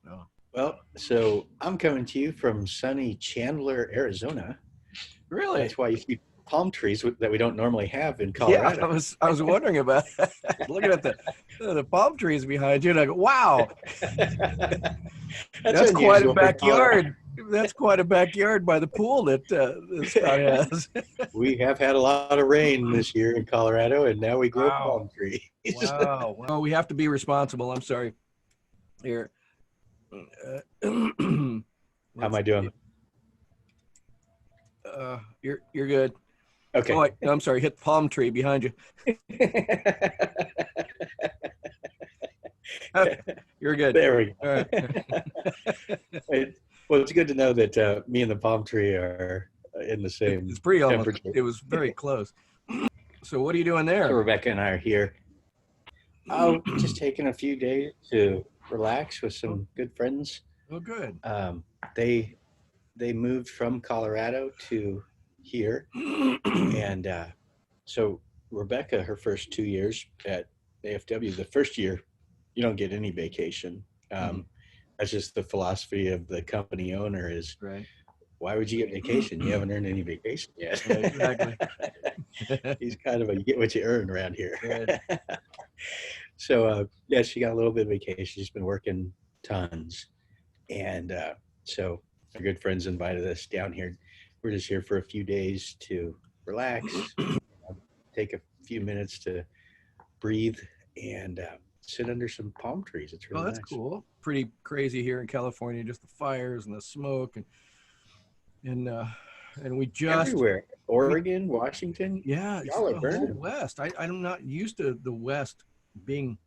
Oh. Well, so I'm coming to you from sunny Chandler, Arizona. Really? That's why you see palm trees that we don't normally have in Yeah, Colorado. I was wondering about that. Looking at the palm trees behind you, and I go, wow, That's that's quite a unusual for Colorado. backyard. That's quite a backyard by the pool that Scott has. We have had a lot of rain this year in Colorado, and now we grow Wow. palm trees. Wow. Well, we have to be responsible. I'm sorry. Here. How am I doing? You're good. Okay. Oh, wait, I'm sorry. Hit the palm tree behind you. You're good. There we go. All right. Well, it's good to know that me and the palm tree are in the same It's pretty almost. temperature. It was very close. So what are you doing there? So Rebecca and I are here. Just taking a few days to relax with some good friends. Oh, good. They moved from Colorado to here, and so Rebecca, her first 2 years at AFW, the first year you don't get any vacation. That's just the philosophy of the company owner is, right. Why would you get vacation? You haven't earned any vacation yet. Right, exactly. He's kind of a you get what you earn around here. Right. So yeah, she got a little bit of vacation. She's been working tons, and so our good friends invited us down here. We're just here for a few days to relax, take a few minutes to breathe, and sit under some palm trees. It's really that's nice. cool. Pretty crazy here in California, just the fires and the smoke and we just everywhere. Oregon, Washington. Yeah, it's y'all are the burning. whole West. I'm not used to the West being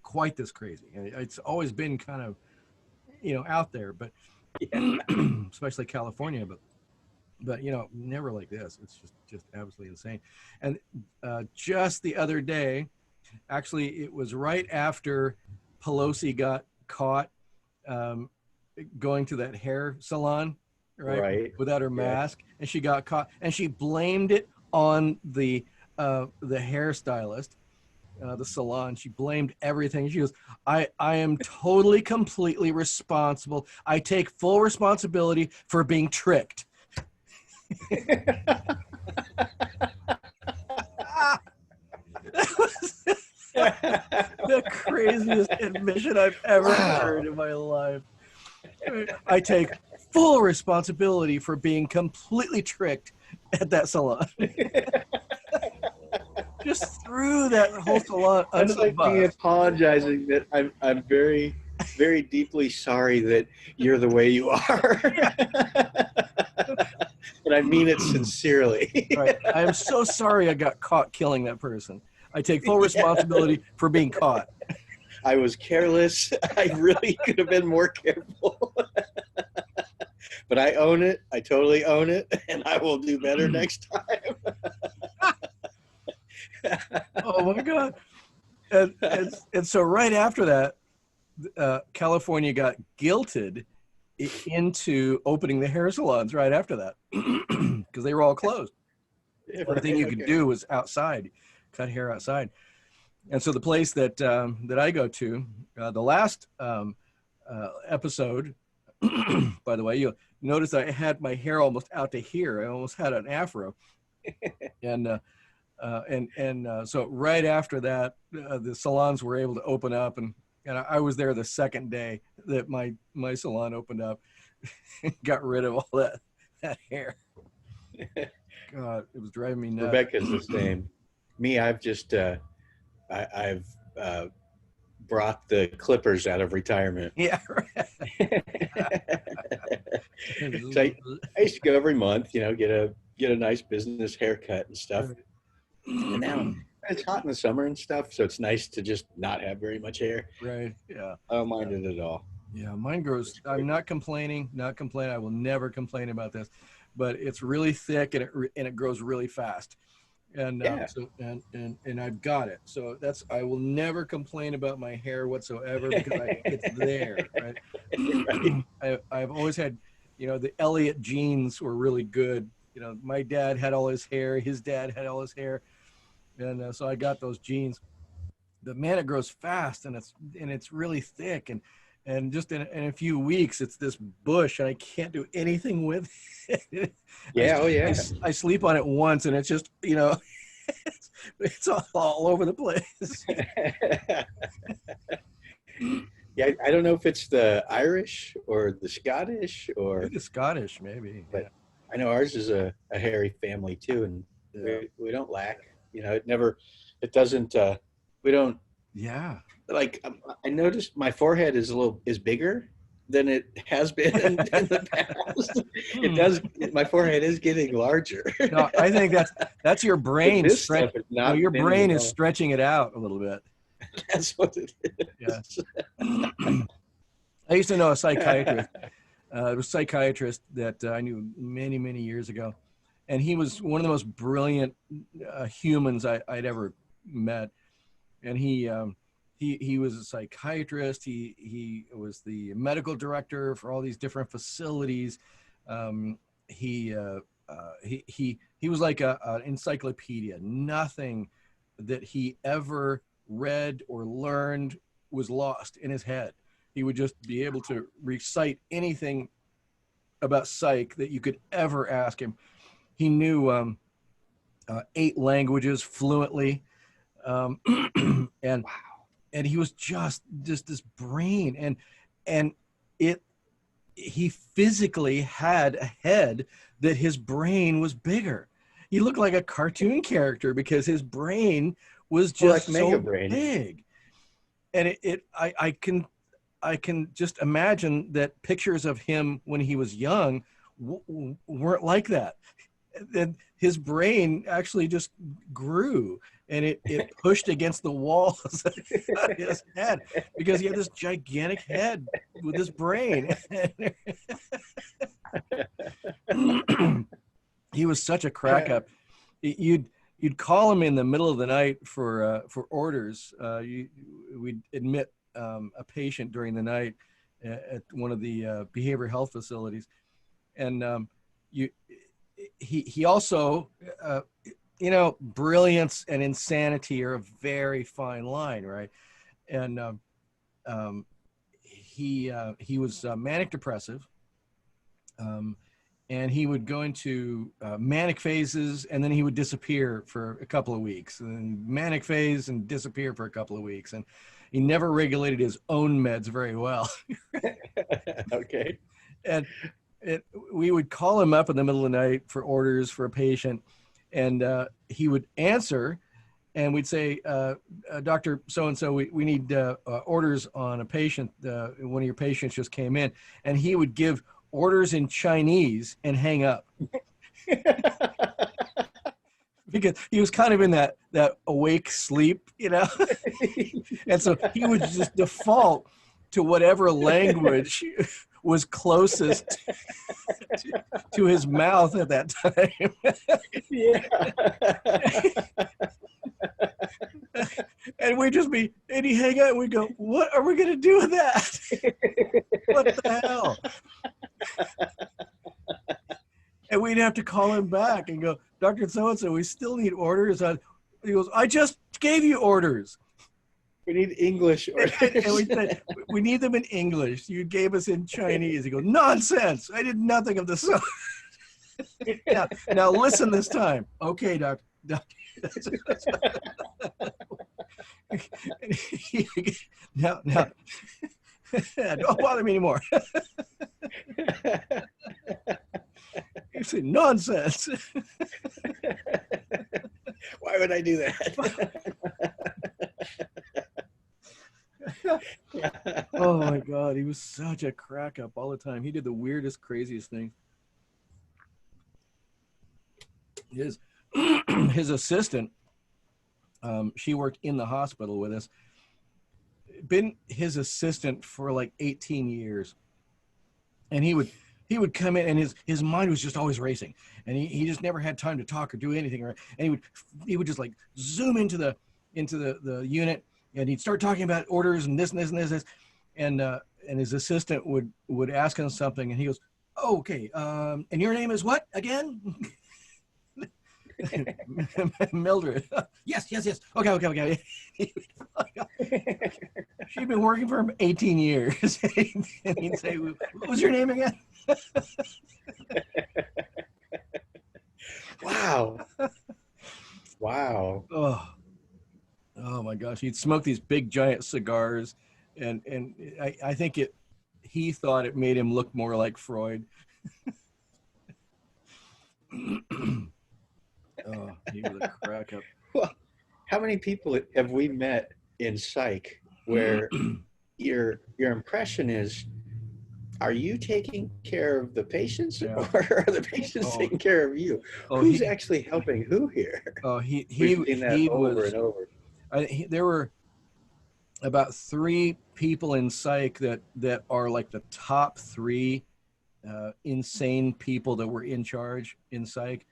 quite this crazy. It's always been kind of, out there, but especially California, but never like this. It's just absolutely insane. And just the other day, actually, it was right after Pelosi got caught going to that hair salon, right? Without her mask, and she got caught, and she blamed it on the hairstylist, the salon. She blamed everything. She goes, I am totally, completely responsible. I take full responsibility for being tricked. The craziest admission I've ever heard in my life. I take full responsibility for being completely tricked at that salon. Just threw that whole salon under the bus. Me apologizing that I'm very, very deeply sorry that you're the way you are. But I mean it sincerely. Right. I am so sorry I got caught killing that person. I take full responsibility for being caught. I was careless. I really could have been more careful. But I own it. I totally own it. And I will do better next time. Oh, my God. And so right after that, California got guilted into opening the hair salons right after that because they were all closed. The only thing you could do was outside, cut hair outside. And so the place that I go to, the last episode, by the way, you'll notice I had my hair almost out to here. I almost had an afro. And so right after that, the salons were able to open up, and I was there the second day that my salon opened up, got rid of all that hair. God, it was driving me nuts. Rebecca's the same. Me, I've just I've brought the clippers out of retirement. Yeah. Right. So I used to go every month, get a nice business haircut and stuff. And now it's hot in the summer and stuff, so it's nice to just not have very much hair. Right. Yeah. I don't mind it at all. Yeah, mine grows. I'm not complaining. I will never complain about this, but it's really thick and it grows really fast. And so I've got it. So I will never complain about my hair whatsoever because it's there. Right. I've always had, the Elliot genes were really good. My dad had all his hair. His dad had all his hair. And so I got those genes. But man, it grows fast and it's really thick. And And just in a few weeks, it's this bush, and I can't do anything with it. Yeah. Oh, yeah. I sleep on it once, and it's just, it's all over the place. Yeah, I don't know if it's the Irish or the Scottish or Maybe Scottish, maybe. but Yeah. I know ours is a hairy family too, and Yeah. we don't lack. It doesn't. We don't Yeah. like. I noticed my forehead is bigger than it has been in the past. It does. My forehead is getting larger. No, I think that's your brain. This stuff is not. Your thinning brain at is all. stretching it out a little bit. That's what it Yeah. is. I used to know a psychiatrist. It was a psychiatrist that I knew many, many years ago. And he was one of the most brilliant humans I'd ever met. And he was a psychiatrist. He was the medical director for all these different facilities. He was like an encyclopedia. Nothing that he ever read or learned was lost in his head. He would just be able to recite anything about psych that you could ever ask him. He knew 8 languages fluently, and and he was just this brain, and he physically had a head that his brain was bigger. He looked like a cartoon character because his brain was just like so Mega Brain. big. And I can just imagine that pictures of him when he was young weren't like that. And his brain actually just grew, and it pushed against the walls of his head because he had this gigantic head with his brain. He was such a crack up. You'd call him in the middle of the night for orders. We'd admit a patient during the night at one of the behavioral health facilities, and he also, brilliance and insanity are a very fine line, right? And he was manic depressive, and he would go into manic phases, and then he would disappear for a couple of weeks, and manic phase and disappear for a couple of weeks, and he never regulated his own meds very well. Okay. And we would call him up in the middle of the night for orders for a patient, and he would answer, and we'd say, Dr. So-and-so, we need orders on a patient. One of your patients just came in, and he would give orders in Chinese and hang up. Because he was kind of in that awake sleep, and so he would just default to whatever language was closest to his mouth at that time. Yeah. And we'd just be, and he'd hang out, and we'd go, what are we going to do with that? What the hell? And we'd have to call him back and go, Dr. So-and-so, we still need orders. He goes, I just gave you orders. We need English orders. And we said, we need them in English. You gave us in Chinese. He goes, nonsense. I did nothing of the sort. Now listen this time. Okay, doctor. Now, don't bother me anymore. You say nonsense. Why would I do that? Oh my God, he was such a crack up all the time. He did the weirdest, craziest things. His assistant, she worked in the hospital with us, been his assistant for like 18 years. And he would come in, and his mind was just always racing, and he just never had time to talk or do anything. And he would just like zoom into the unit, and he'd start talking about orders and this and this and this, and his assistant would ask him something, and he goes, oh, okay, and your name is what again? Mildred. Yes. Okay. She'd been working for him 18 years. And he'd say, what was your name again? Wow. Wow. Oh my gosh. He'd smoke these big giant cigars. And I think he thought it made him look more like Freud. Oh, he was a crack up. Well, how many people have we met in psych where your impression is, are you taking care of the patients, or are the patients taking care of you? Who's actually helping who here? We've seen that over and over. There were about 3 people in psych that are like the top 3 insane people that were in charge in psych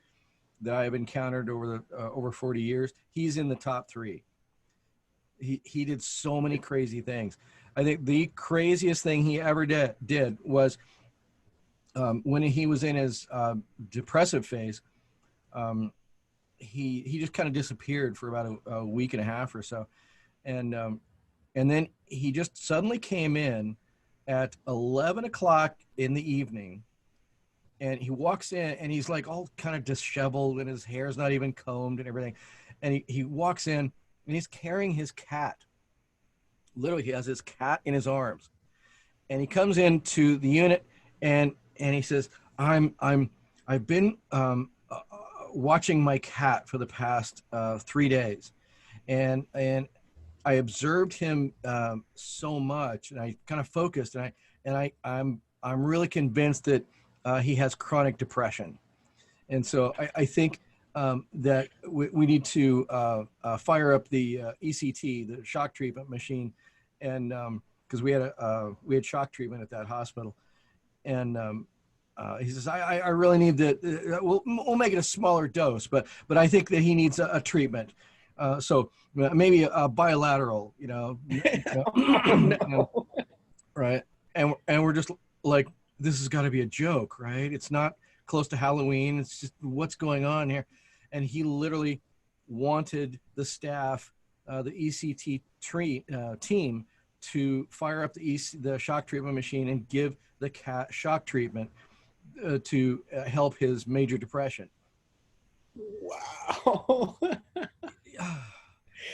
that I have encountered over 40 years. He's in the top 3. He did so many crazy things. I think the craziest thing he ever did was when he was in his depressive phase. He just kind of disappeared for about a week and a half or so, and then he just suddenly came in at 11 o'clock in the evening, and he walks in and he's like all kind of disheveled and his hair's not even combed and everything, and he walks in and he's carrying his cat. Literally, he has his cat in his arms, and he comes into the unit and he says, I've been watching my cat for the past 3 days, and I observed him so much, and I kind of focused, and I'm really convinced that he has chronic depression, and so I think that we need to fire up the ECT, the shock treatment machine, and because we had shock treatment at that hospital, and he says I really need to. We'll make it a smaller dose, but I think that he needs a treatment. So maybe a bilateral, No. Right? And we're just like, this has got to be a joke, right? It's not close to Halloween. It's just what's going on here. And he literally wanted the staff, the ECT team, to fire up the shock treatment machine and give the cat shock treatment to help his major depression. Wow.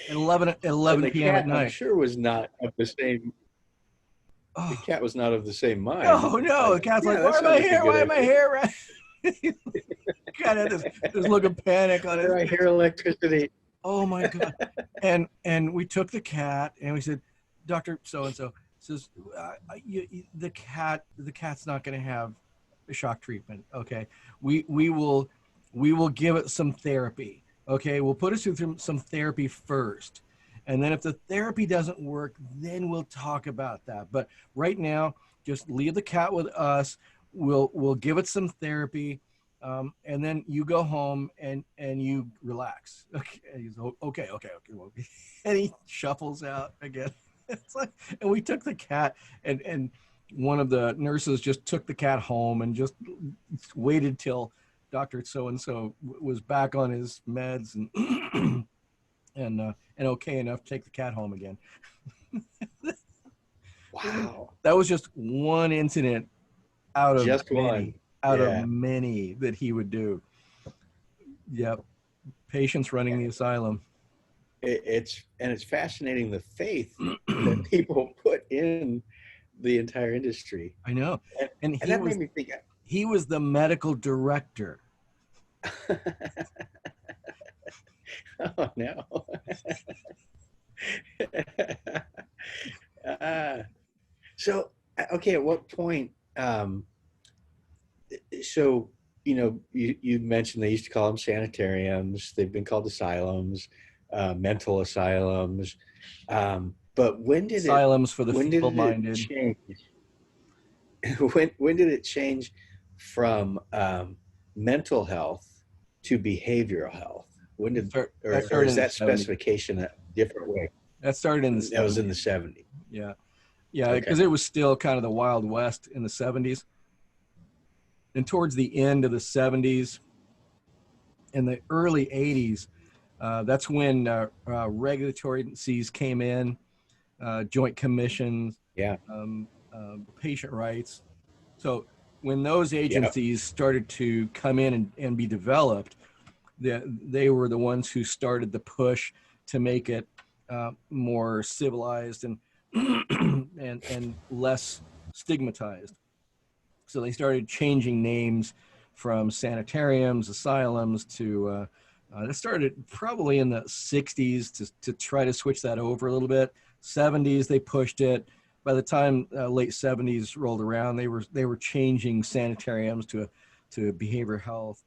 At 11 p.m. at night. I'm sure was not of the same. Oh. The cat was not of the same mind. No, the cat's like, why am I here? Why am I here? Cat had this look of panic on it. I hear electricity. Oh my God. And we took the cat and we said, Dr. So-and-so says, the cat's not going to have a shock treatment. Okay. We will give it some therapy. Okay. We'll put it through some therapy first. And then if the therapy doesn't work, then we'll talk about that. But right now, just leave the cat with us. We'll give it some therapy. And then you go home and you relax. Okay. And he's okay. And he shuffles out again. It's like, and we took the cat and one of the nurses just took the cat home and just waited till Dr. So-and-so was back on his meds and okay enough to take the cat home again. Wow. That was just one incident out of just many, one. of many that he would do. Yep. Patients running the asylum. It's fascinating the faith that people put in the entire industry. I know. And that made me think. He was the medical director. Oh no. So okay, at what point? So you mentioned they used to call them sanitariums. They've been called asylums, mental asylums. But when did asylums for the feeble-minded change? When did it change from mental health to behavioral health? When did or is that specification a different way? That started in the 70s. That was in the 70s. Yeah, because it was still kind of the Wild West in the 70s. And towards the end of the 70s, in the early 80s, that's when regulatory agencies came in, joint commissions, Yeah. patient rights. So when those Yep. agencies started to come in and be developed, they were the ones who started the push to make it more civilized and and less stigmatized. So they started changing names from sanitariums, asylums to that started probably in the 60s to try to switch that over a little bit. 70s they pushed it. By the time late 70s rolled around, they were changing sanitariums to behavioral health.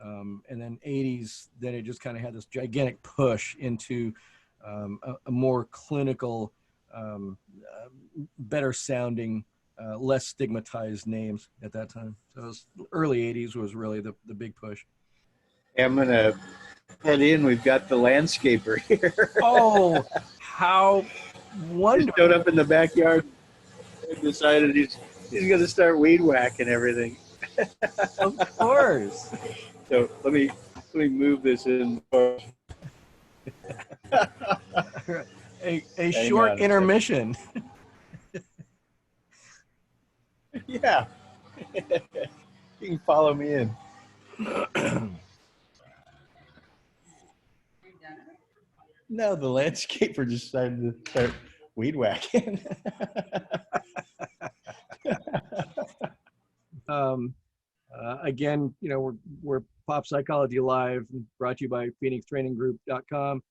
And then 80s, then it just kind of had this gigantic push into a more clinical, better sounding, less stigmatized names at that time. So it was, early 80s was really the big push. I'm going to head in. We've got the landscaper here. Oh, how He wonderful. showed up in the backyard and decided he's going to start weed whacking everything. Of course. So let me move this in. A short intermission. Yeah. You can follow me in. No, the landscaper just decided to start weed whacking. Again, we're Pop Psychology Live, brought to you by PhoenixTrainingGroup.com,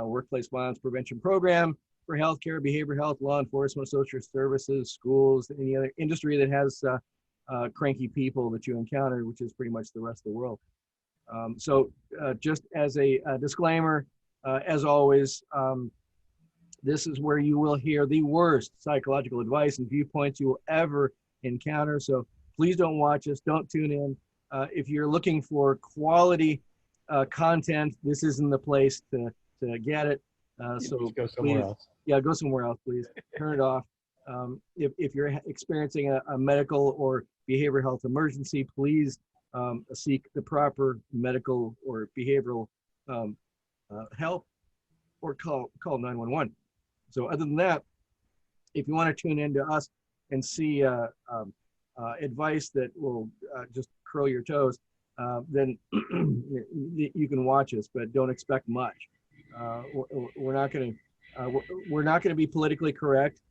workplace violence prevention program for healthcare, behavioral health, law enforcement, social services, schools, any other industry that has cranky people that you encounter, which is pretty much the rest of the world. So just as a disclaimer, as always, this is where you will hear the worst psychological advice and viewpoints you will ever encounter. So please don't watch us. Don't tune in. If you're looking for quality content, this isn't the place to get it. So go somewhere else. Yeah, go somewhere else, please. Turn it off. If you're experiencing a medical or behavioral health emergency, please seek the proper medical or behavioral help, or call 911. So other than that, if you want to tune in to us and see advice that will just curl your toes, then you can watch us, but don't expect much. We're not going to be politically correct.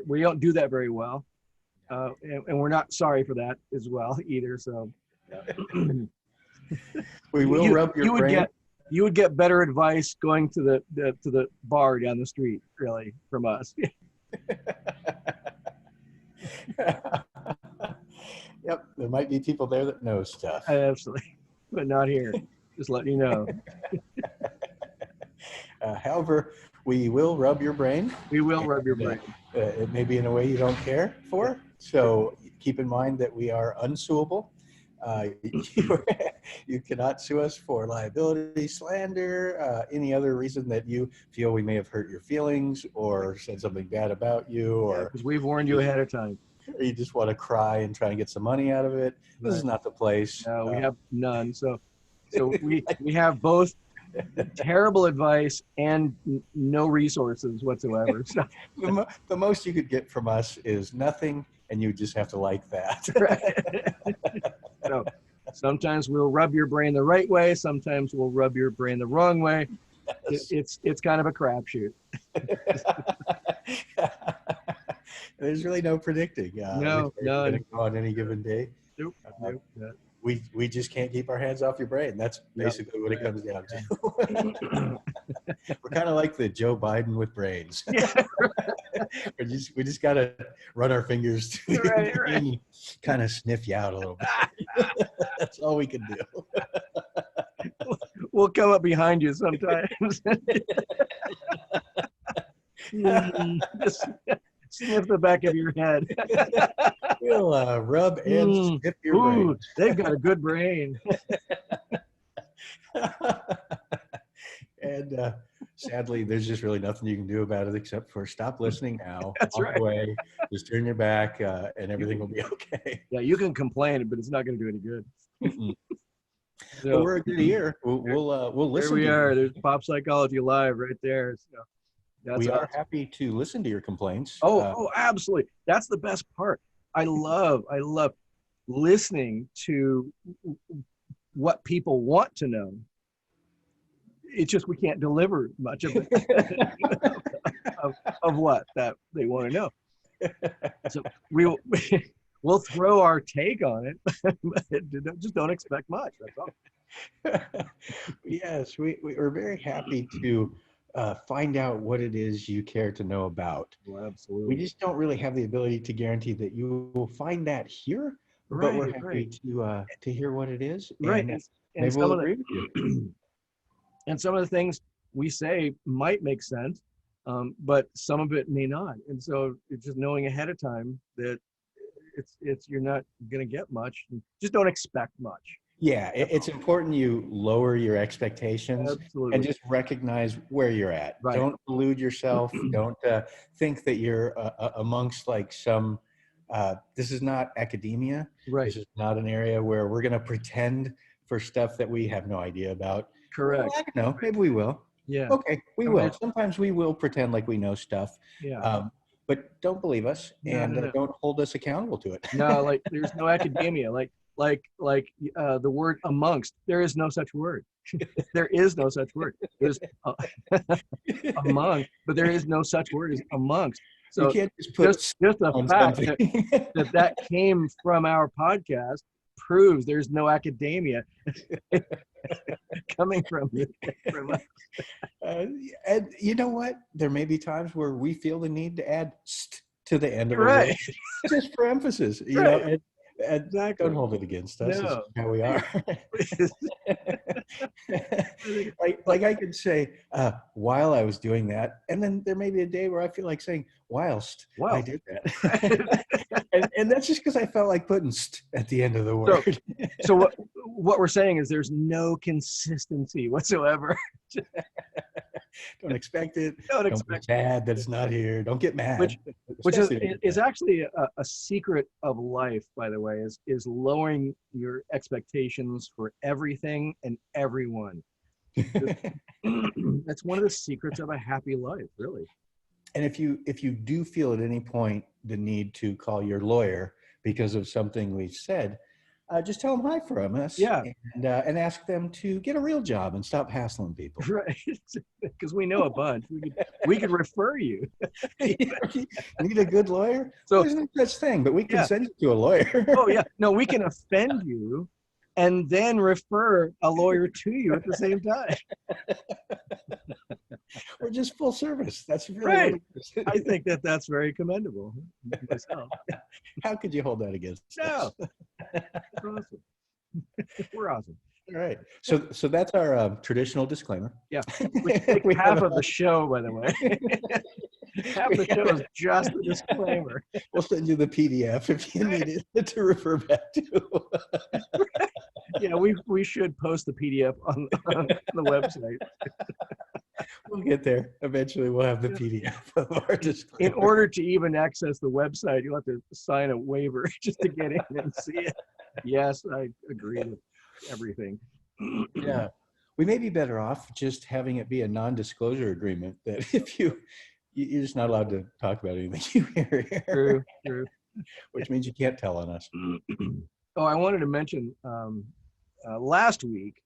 We don't do that very well, and we're not sorry for that as well either. So we will rub your brain. You would get better advice going to the bar down the street, really, from us. Yep, there might be people there that know stuff. Absolutely, but not here. Just letting you know. However, we will rub your brain. We will rub your brain. It may be in a way you don't care for. So keep in mind that we are unsuable. You cannot sue us for liability, slander, any other reason that you feel we may have hurt your feelings or said something bad about you, or because we've warned you ahead of time. Or you just want to cry and try and get some money out of it. This is not the place. No, we have none. So we have both terrible advice and no resources whatsoever. So the most you could get from us is nothing, and you just have to like that. Right. So sometimes we'll rub your brain the right way. Sometimes we'll rub your brain the wrong way. Yes. It's kind of a crapshoot. There's really no predicting. No, none. On any given day. Nope. We just can't keep our hands off your brain. That's basically what it comes down to. We're kind of like the Joe Biden with brains. We just got to run our fingers through your brain and kind of sniff you out a little bit. That's all we can do. We'll come up behind you sometimes. Just sniff the back of your head. We'll rub and sniff your brain. They've got a good brain. And sadly, there's just really nothing you can do about it except for stop listening now. That's walk right. away, just turn your back, and everything will be okay. Yeah, you can complain, but it's not going to do any good. So, Well, we're a good ear. We'll there listen we to are. you. There's Pop Psychology Live right there. So that's We are awesome. happy to listen to your complaints. Oh, absolutely. That's the best part. I love listening to what people want to know. It's just we can't deliver much of it of what that they want to know. So we'll throw our take on it, but just don't expect much. That's all. Yes, we're very happy to find out what it is you care to know about. Well, We absolutely. just don't really have the ability to guarantee that you will find that here, but we're happy to hear what it is, Right. and And maybe some we'll of agree with you. and some of the things we say might make sense, but some of it may not. And so it's just knowing ahead of time that it's you're not going to get much. Just don't expect much. Yeah, it's important you lower your expectations Absolutely. and just recognize where you're at. Right. Don't delude yourself. Don't think that you're amongst like some. This is not academia. Right. This is not an area where we're going to pretend for stuff that we have no idea about. Correct. Well, I don't know. Maybe we will. Yeah. Okay, we will. Sometimes we will pretend like we know stuff. Yeah. But don't believe us, and No. don't hold us accountable to it. No, like there's no academia. Like the word amongst. There is no such word. There is no such word. There's among, but there is no such word as amongst. So you can't just put just the fact that came from our podcast proves there's no academia coming from us. And you know what? There may be times where we feel the need to add st to the end of a Right. word, just for emphasis. You know, and Exactly. don't hold it against us. No. It's how we are. like I could say, while I was doing that, and then there may be a day where I feel like saying, whilst I did that. and that's just because I felt like putting st at the end of the word. So what we're saying is there's no consistency whatsoever. Don't expect it. Don't Don't be sad that it's not here. Don't get mad. Which is actually a secret of life, by the way, is lowering your expectations for everything and everyone. That's one of the secrets of a happy life, really. And if you do feel at any point the need to call your lawyer because of something we've said, just tell them hi from us. Yeah. And ask them to get a real job and stop hassling people. Right. Because we know a bunch. We could refer you. Need a good lawyer? So there's no such thing, but we can send you to a lawyer. Oh yeah. No, we can offend you and then refer a lawyer to you at the same time. We're just full service. That's really right. What I think that's very commendable myself. How could you hold that against us? No. We're awesome. We're awesome. All right. So that's our traditional disclaimer. Yeah. We half of the show, by the way. Half the show is just a disclaimer. We'll send you the PDF if you need it to refer back to. Yeah, we should post the PDF on the website. We'll get there. Eventually, we'll have the PDF of our disclaimer. In order to even access the website, you'll have to sign a waiver just to get in and see it. Yes, I agree with everything. Yeah. We may be better off just having it be a non-disclosure agreement that if you're just not allowed to talk about anything you hear here. True. Which means you can't tell on us. Oh, I wanted to mention last week,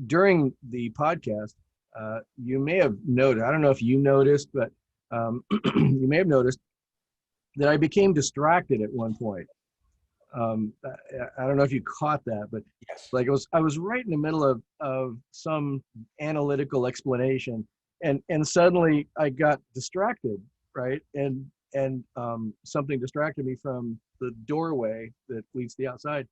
during the podcast, you may have noted, I don't know if you noticed, but you may have noticed that I became distracted at one point. I don't know if you caught that, but yes. Like I was right in the middle of some analytical explanation, and suddenly I got distracted, right? And something distracted me from the doorway that leads to the outside.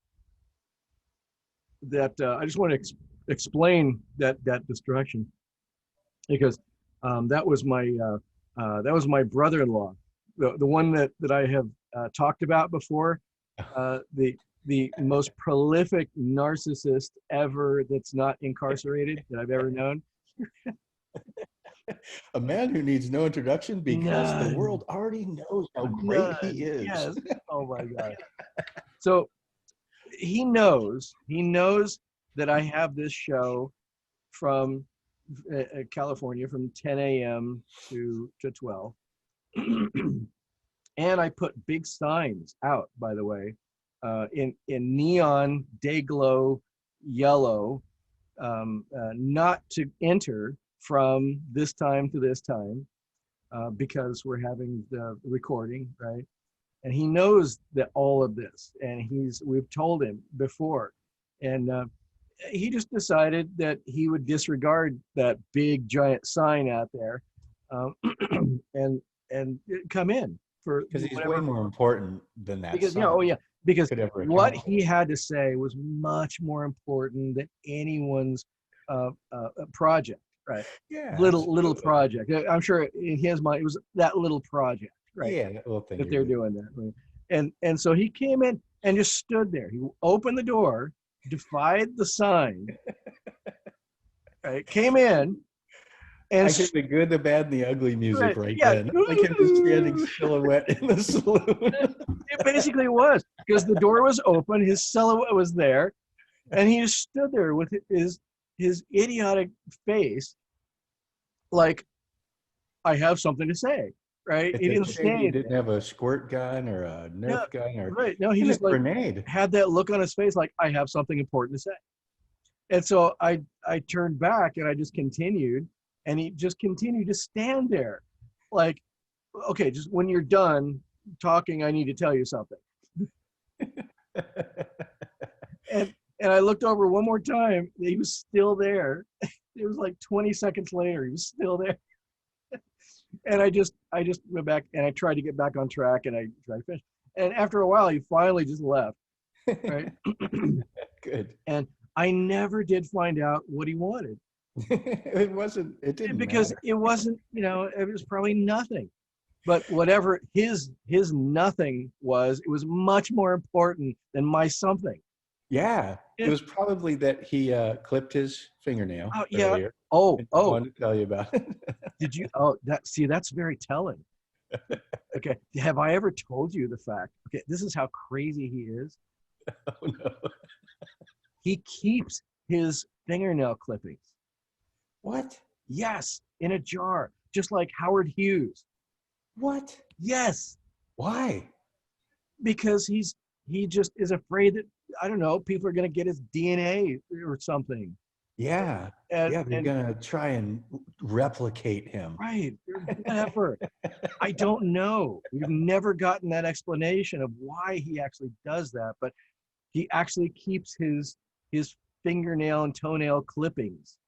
That I just want to explain that distraction, because that was my brother-in-law, the one that I have talked about before, the most prolific narcissist ever that's not incarcerated that I've ever known. A man who needs no introduction because the world already knows how great he is. Yes. Oh my God. So he knows that I have this show from California from 10 a.m. to 12. And I put big signs out, by the way, in neon day glow yellow, not to enter from this time to this time, because we're having the recording, right? And he knows that all of this, and we've told him before, and he just decided that he would disregard that big giant sign out there, and come in for Because he's whatever. way more important than that. Because sign because could ever what account he had to say was much more important than anyone's project, right? Yeah. Little absolutely. project. I'm sure in his mind it was that little project, right? Yeah, that little thing That you're they're doing that, right? And so he came in and just stood there. He opened the door, defied the sign, right? Came in, and I hear the good, the bad, and the ugly music right yeah. then. Like him just standing silhouette in the saloon. It basically was, because the door was open, his silhouette was there, and he just stood there with his idiotic face, like, I have something to say, right? He didn't say He didn't have a squirt gun or a Nerf gun or right. No, he even just a like grenade. had that look on his face, like, I have something important to say. And so I turned back and I just continued, and he just continued to stand there, like, okay, just when you're done talking, I need to tell you something. And I looked over one more time. He was still there. It was like 20 seconds later. He was still there. And I just went back and I tried to get back on track, and I tried to finish. And after a while, he finally just left. Right. Good. And I never did find out what he wanted. It didn't because matter. it wasn't, it was probably nothing. But whatever his nothing was, it was much more important than my something. Yeah. It was probably that he clipped his fingernail earlier. Oh. I wanted to tell you about it. Did you? Oh, that's very telling. Okay. Have I ever told you the fact? Okay. This is how crazy he is. Oh, no. He keeps his fingernail clippings. What? Yes. In a jar, just like Howard Hughes. What? Yes. Why? Because he just is afraid that, I don't know, people are going to get his DNA or something. Yeah. They're going to try and replicate him. Right. Whatever. I don't know. We've never gotten that explanation of why he actually does that, but he actually keeps his fingernail and toenail clippings.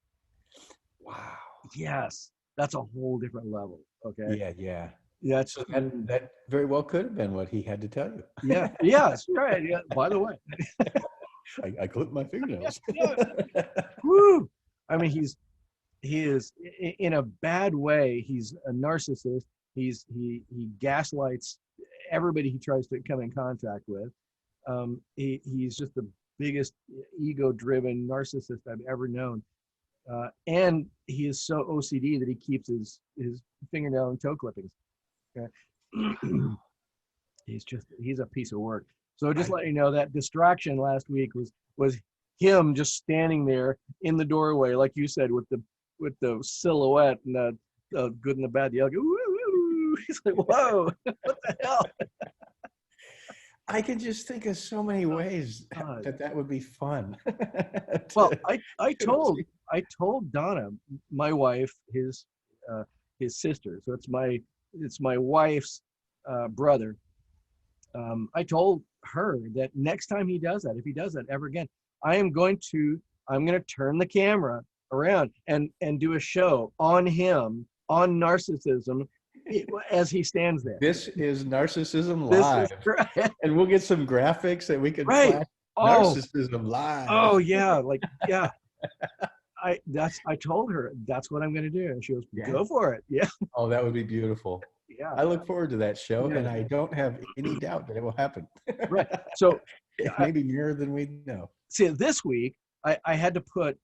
Wow. Yes. That's a whole different level. Okay. Yeah. That's so that very well could have been what he had to tell you. Yeah. Yes. Right. Yeah. By the way, I clipped my fingernails. Yeah. Woo. I mean, he is in a bad way. He's a narcissist. He gaslights everybody he tries to come in contact with. He's just the biggest ego-driven narcissist I've ever known. And he is so OCD that he keeps his fingernail and toe clippings. Okay. He's a piece of work. So just let you know, that distraction last week was him just standing there in the doorway, like you said, with the silhouette and the good and the bad, the ugly. Woo. He's like, whoa, what the hell? I can just think of so many ways that would be fun. Well, I told Donna, my wife, his sister. So it's my wife's brother. I told her that next time he does that, if he does that ever again, I'm going to turn the camera around and do a show on him, on narcissism, as he stands there. This is Narcissism Live. And we'll get some graphics that we can flash. Narcissism Live. Oh yeah, yeah. I told her that's what I'm going to do, and she goes, "Go for it." Yeah. Oh, that would be beautiful. Yeah. I look forward to that show, and I don't have any doubt that it will happen. Right. So it may be nearer than we know. See, this week I had to put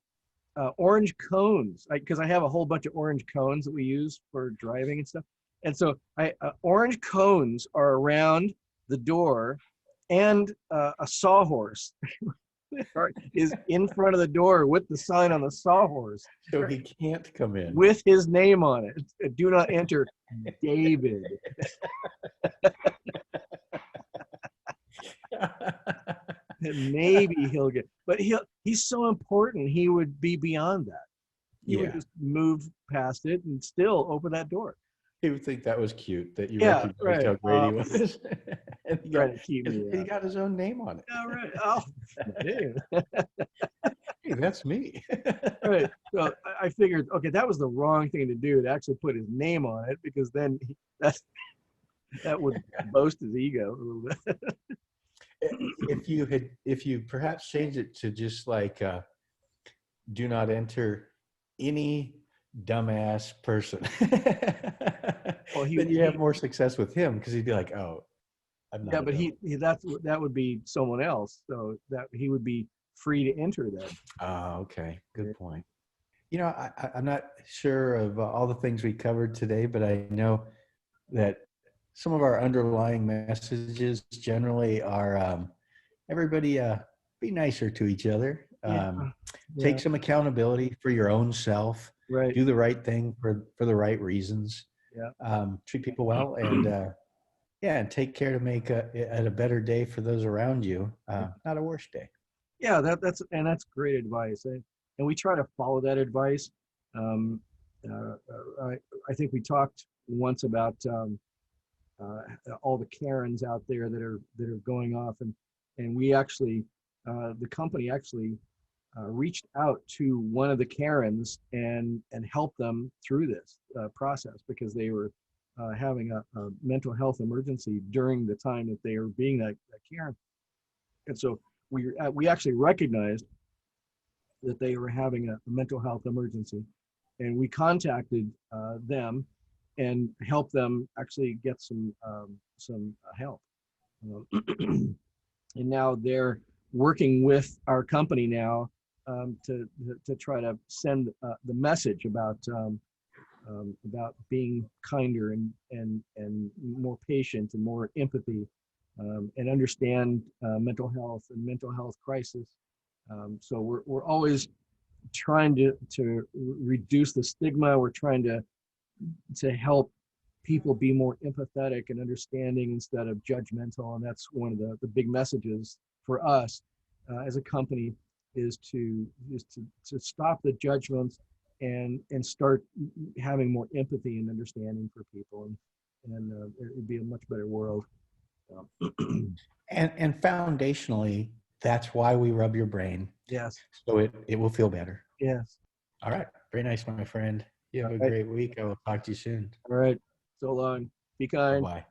orange cones, because I have a whole bunch of orange cones that we use for driving and stuff. And so orange cones are around the door and a sawhorse is in front of the door with the sign on the sawhorse. So he can't come in. With his name on it. Do not enter, David. And maybe he'll get, but he's so important. He would be beyond that. He would just move past it and still open that door. He would think that was cute, that you Yeah, recognized how great he was. And he got his own name on it. Yeah, right. Oh, dude. Hey, that's me. Right. So I figured, okay, that was the wrong thing to do, to actually put his name on it, because then that would boast his ego a little bit. If you perhaps changed it to just like do not enter any dumbass person, Well, then you have more success with him, because he'd be like, oh, I'm not. Yeah, but that would be someone else, so that he would be free to enter that. Oh, okay. Good point. You know, I'm not sure of all the things we covered today, but I know that some of our underlying messages generally are everybody be nicer to each other. Take some accountability for your own self. Right. Do the right thing for the right reasons. Yeah. Treat people well, and and take care to make it a better day for those around you, not a worse day. Yeah, that's great advice, and we try to follow that advice. I think we talked once about all the Karens out there that are going off, and we actually the company actually reached out to one of the Karens and helped them through this process, because they were having a mental health emergency during the time that they were being that Karen, and so we actually recognized that they were having a mental health emergency, and we contacted them and helped them actually get some help. And now they're working with our company now to try to send the message about being kinder and more patient and more empathy, and understand mental health and mental health crisis. So we're always trying to reduce the stigma. We're trying to help people be more empathetic and understanding instead of judgmental, and that's one of the big messages for us as a company, is to stop the judgments and start having more empathy and understanding for people, and it would be a much better world. And foundationally, that's why we rub your brain. Yes. So it will feel better. Yes. All right. Very nice, my friend. You have a great week. I will talk to you soon. All right. So long. Be kind. Bye-bye.